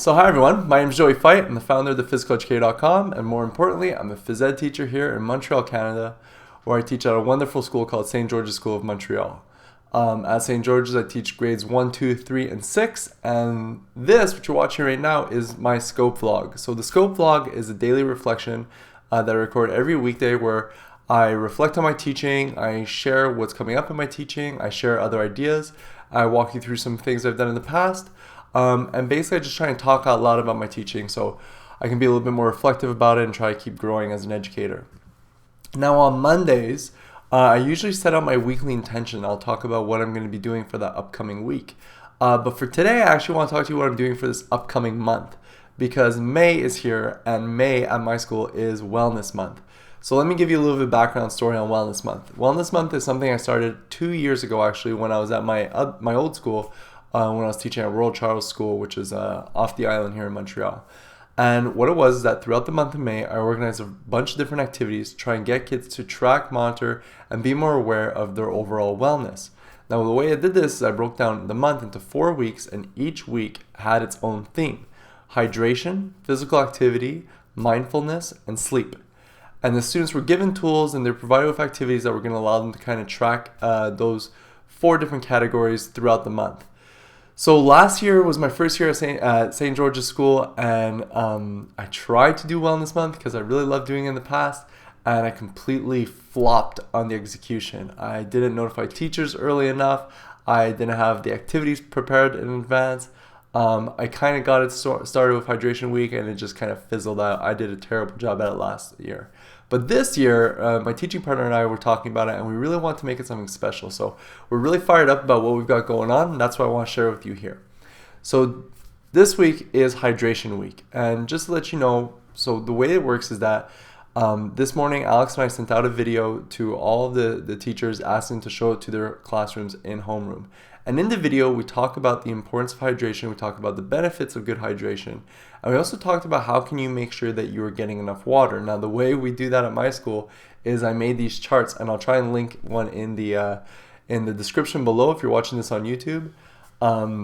So hi everyone, my name is Joey Feith. I'm the founder of thephysicaleducator.com, and more importantly, I'm a phys ed teacher here in Montreal, Canada, where I teach at a wonderful school called St. George's School of Montreal. At St. George's, I teach grades 1, 2, 3, and 6, and this, what you're watching right now, is my ScopeVlog. So the ScopeVlog is a daily reflection that I record every weekday where I reflect on my teaching, I share what's coming up in my teaching, I share other ideas, I walk you through some things I've done in the past, and basically I just try and talk out loud about my teaching so I can be a little bit more reflective about it and try to keep growing as an educator. Now on Mondays, I usually set out my weekly intention. I'll talk about what I'm going to be doing for that upcoming week. But for today, I actually want to talk to you what I'm doing for this upcoming month, because May is here, and May at my school is Wellness Month. So let me give you a little bit of background story on Wellness Month. Wellness Month is something I started 2 years ago, actually, when I was at my old school, when I was teaching at Royal Charles School, which is off the island here in Montreal. And what it was is that throughout the month of May, I organized a bunch of different activities to try and get kids to track, monitor, and be more aware of their overall wellness. Now, the way I did this is I broke down the month into 4 weeks, and each week had its own theme: hydration, physical activity, mindfulness, and sleep. And the students were given tools and they're provided with activities that were going to allow them to kind of track those 4 different categories throughout the month. So last year was my first year at St. George's School, and I tried to do Wellness Month because I really loved doing it in the past, and I completely flopped on the execution. I didn't notify teachers early enough. I didn't have the activities prepared in advance. I kind of got it started with Hydration Week, and it just kind of fizzled out. I did a terrible job at it last year. But this year, my teaching partner and I were talking about it, and we really want to make it something special. So we're really fired up about what we've got going on, and that's what I want to share with you here. So this week is Hydration Week. And just to let you know, so the way it works is that this morning, Alex and I sent out a video to all of the teachers, asking to show it to their classrooms in homeroom. And in the video, we talk about the importance of hydration, we talk about the benefits of good hydration, and we also talked about how can you make sure that you are getting enough water. Now, the way we do that at my school is I made these charts, and I'll try and link one in the description below if you're watching this on YouTube.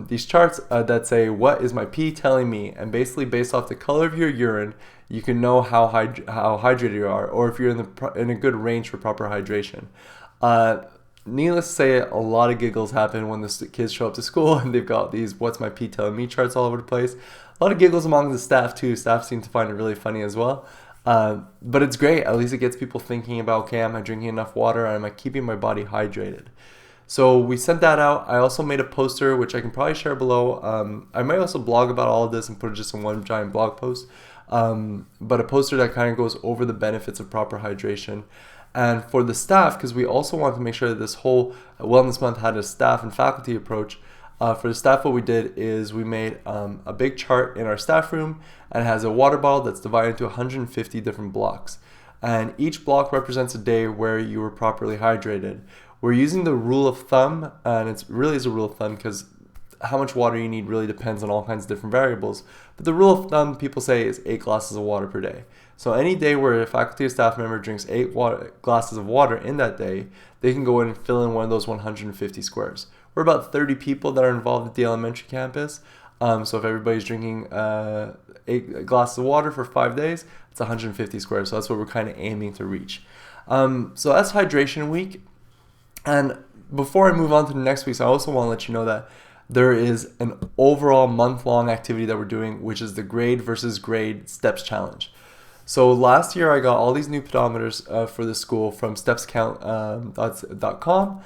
These charts that say, what is my pee telling me? And basically based off the color of your urine, you can know how hydrated you are, or if you're in a good range for proper hydration. Needless to say, a lot of giggles happen when the kids show up to school and they've got these what's my pee telling me charts all over the place. A lot of giggles among the staff too. Staff seem to find it really funny as well. But it's great. At least it gets people thinking about, okay, am I drinking enough water? Am I keeping my body hydrated? So we sent that out. I also made a poster, which I can probably share below. I might also blog about all of this and put it just in one giant blog post. But a poster that kind of goes over the benefits of proper hydration. And for the staff, because we also want to make sure that this whole Wellness Month had a staff and faculty approach, for the staff what we did is we made a big chart in our staff room, and it has a water bottle that's divided into 150 different blocks. And each block represents a day where you were properly hydrated. We're using the rule of thumb, and it really is a rule of thumb because how much water you need really depends on all kinds of different variables. But the rule of thumb, people say, is 8 glasses of water per day. So any day where a faculty or staff member drinks 8 glasses of water in that day, they can go in and fill in one of those 150 squares. We're about 30 people that are involved at the elementary campus. So if everybody's drinking 8 glasses of water for 5 days, it's 150 squares. So that's what we're kind of aiming to reach. So that's Hydration Week. And before I move on to the next week, so I also want to let you know that there is an overall month-long activity that we're doing, which is the grade versus grade steps challenge. So last year I got all these new pedometers for the school from stepscount.com.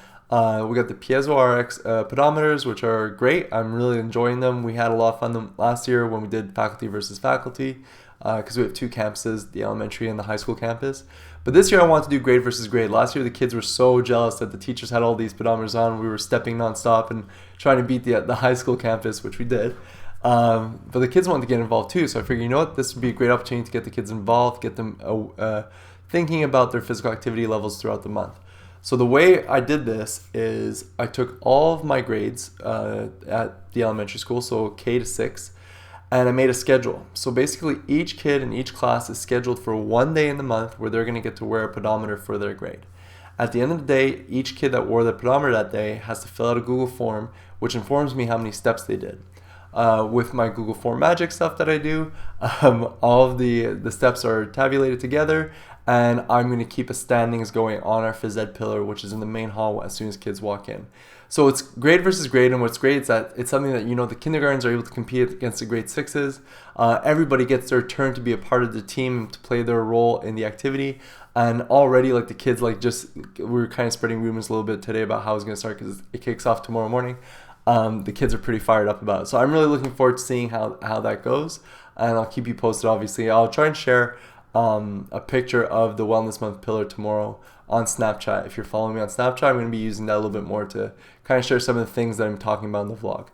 We got the Piezo RX pedometers, which are great. I'm really enjoying them. We had a lot of fun last year when we did faculty versus faculty, because we have 2 campuses, the elementary and the high school campus. But this year I want to do grade versus grade. Last year the kids were so jealous that the teachers had all these pedometers on. We were stepping nonstop and trying to beat the high school campus, which we did. But the kids wanted to get involved too, so I figured, you know what, this would be a great opportunity to get the kids involved, get them thinking about their physical activity levels throughout the month. So the way I did this is I took all of my grades at the elementary school, so K to 6, and I made a schedule. So basically each kid in each class is scheduled for 1 day in the month where they're going to get to wear a pedometer for their grade. At the end of the day, each kid that wore the pedometer that day has to fill out a Google form, which informs me how many steps they did. with my Google Form Magic stuff that I do. All of the steps are tabulated together, and I'm going to keep a standings going on our phys ed pillar, which is in the main hall as soon as kids walk in. So it's grade versus grade, and what's great is that it's something that, the kindergartens are able to compete against the grade 6s. Everybody gets their turn to be a part of the team, to play their role in the activity. And already, like, the kids, we were kind of spreading rumors a little bit today about how it's going to start because it kicks off tomorrow morning. The kids are pretty fired up about it. So I'm really looking forward to seeing how that goes. And I'll keep you posted, obviously. I'll try and share a picture of the Wellness Month pillar tomorrow on Snapchat. If you're following me on Snapchat, I'm going to be using that a little bit more to kind of share some of the things that I'm talking about in the vlog.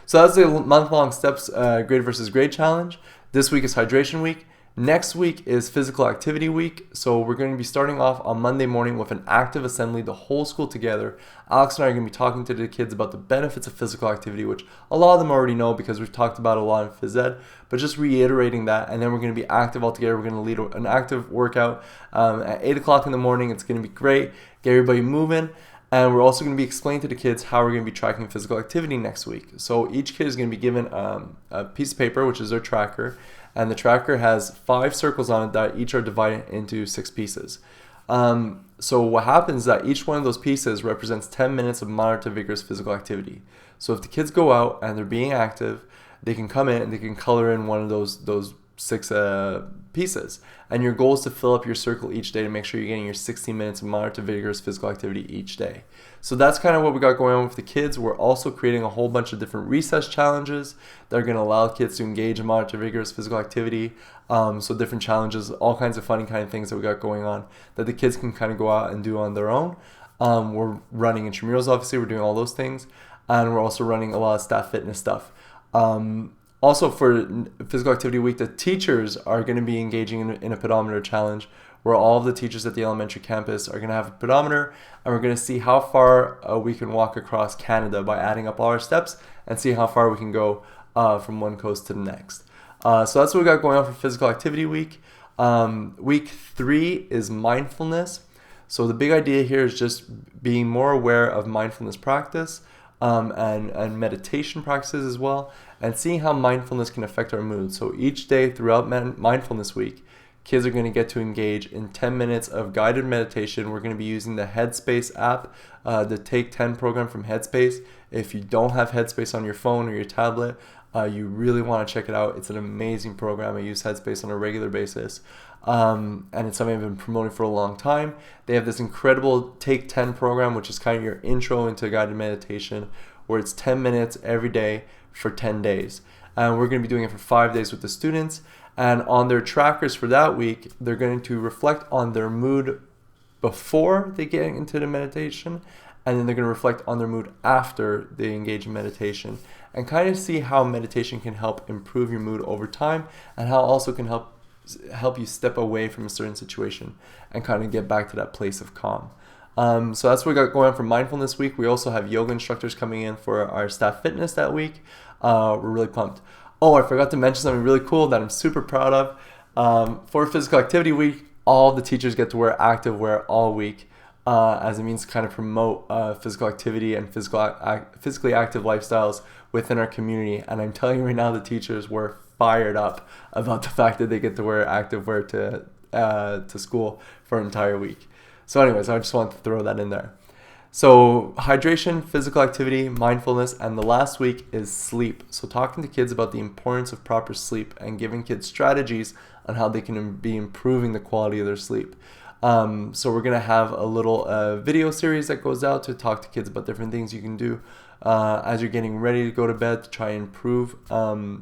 So that's the month-long steps grade versus grade challenge. This week is hydration week. Next week is physical activity week. So we're going to be starting off on Monday morning with an active assembly, the whole school together. Alex and I are going to be talking to the kids about the benefits of physical activity, which a lot of them already know because we've talked about a lot in phys ed, but just reiterating that. And then we're going to be active all together. We're going to lead an active workout at 8 o'clock in the morning. It's going to be great. Get everybody moving. And we're also going to be explaining to the kids how we're going to be tracking physical activity next week. So each kid is going to be given a piece of paper, which is their tracker. And the tracker has 5 circles on it that each are divided into 6 pieces. So what happens is that each one of those pieces represents 10 minutes of moderate to vigorous physical activity. So if the kids go out and they're being active, they can come in and they can color in one of those 6 pieces. And your goal is to fill up your circle each day to make sure you're getting your 60 minutes of moderate to vigorous physical activity each day. So that's kind of what we got going on with the kids. We're also creating a whole bunch of different recess challenges that are going to allow kids to engage in moderate to vigorous physical activity. So different challenges, all kinds of funny kind of things that we got going on that the kids can kind of go out and do on their own. We're running intramurals, obviously. We're doing all those things. And we're also running a lot of staff fitness stuff. Also for physical activity week, the teachers are going to be engaging in a pedometer challenge where all of the teachers at the elementary campus are going to have a pedometer, and we're going to see how far we can walk across Canada by adding up all our steps and see how far we can go from one coast to the next. So that's what we got going on for physical activity week. Week 3 is mindfulness. So the big idea here is just being more aware of mindfulness practice and meditation practices as well, and seeing how mindfulness can affect our mood. So each day throughout mindfulness week, kids are going to get to engage in 10 minutes of guided meditation. We're going to be using the Headspace app, the Take 10 program from Headspace. If you don't have Headspace on your phone or your tablet, you really want to check it out. It's an amazing program. I use Headspace on a regular basis. And it's something I've been promoting for a long time. They have this incredible Take 10 program, which is kind of your intro into guided meditation, where it's 10 minutes every day for 10 days. And we're going to be doing it for 5 days with the students. And on their trackers for that week, they're going to reflect on their mood before they get into the meditation, and then they're going to reflect on their mood after they engage in meditation, and kind of see how meditation can help improve your mood over time, and how it also can help you step away from a certain situation and kind of get back to that place of calm. So that's what we got going on for mindfulness week. We also have yoga instructors coming in for our staff fitness that week. We're really pumped. Oh, I forgot to mention something really cool that I'm super proud of. For physical activity week, all the teachers get to wear active wear all week, as it means to kind of promote physical activity and physically active lifestyles within our community. And I'm telling you right now, the teachers were fired up about the fact that they get to wear active wear to school for an entire week. So anyways, I just wanted to throw that in there. So hydration, physical activity, mindfulness, and the last week is sleep. So talking to kids about the importance of proper sleep and giving kids strategies on how they can be improving the quality of their sleep. So we're going to have a little video series that goes out to talk to kids about different things you can do as you're getting ready to go to bed to try and improve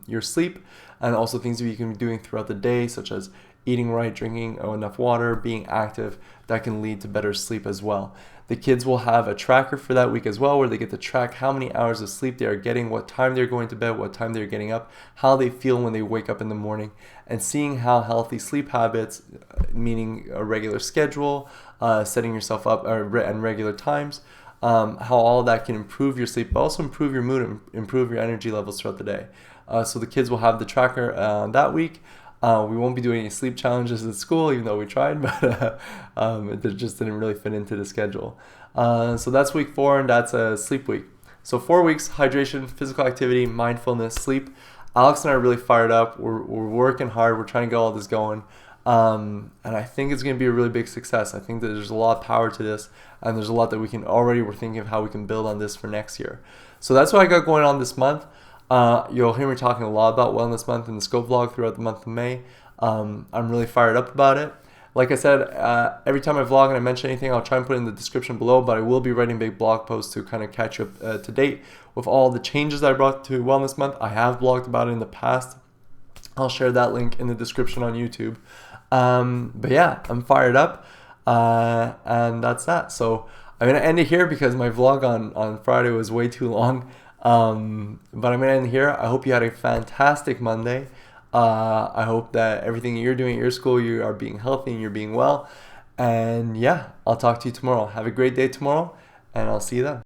your sleep, and also things that you can be doing throughout the day, such as eating right, drinking enough water, being active, that can lead to better sleep as well. The kids will have a tracker for that week as well, where they get to track how many hours of sleep they are getting, what time they're going to bed, what time they're getting up, how they feel when they wake up in the morning, and seeing how healthy sleep habits, meaning a regular schedule, setting yourself up and regular times, how all that can improve your sleep, but also improve your mood and improve your energy levels throughout the day. So the kids will have the tracker that week. We won't be doing any sleep challenges at school, even though we tried, but it just didn't really fit into the schedule. So that's week 4, and that's a sleep week. So 4 weeks, hydration, physical activity, mindfulness, sleep. Alex and I are really fired up. We're working hard. We're trying to get all this going. And I think it's going to be a really big success. I think that there's a lot of power to this, and there's a lot that we're thinking of how we can build on this for next year. So that's what I got going on this month. You'll hear me talking a lot about Wellness Month in the ScopeVlog throughout the month of May. I'm really fired up about it. Like I said, every time I vlog and I mention anything, I'll try and put it in the description below, but I will be writing big blog posts to kind of catch you up to date with all the changes that I brought to Wellness Month. I have blogged about it in the past. I'll share that link in the description on YouTube. But yeah, I'm fired up, and that's that. So I'm going to end it here because my vlog on Friday was way too long. But I'm going to end here. I hope you had a fantastic Monday. I hope that everything you're doing at your school, you are being healthy and you're being well. And yeah, I'll talk to you tomorrow. Have a great day tomorrow, and I'll see you then.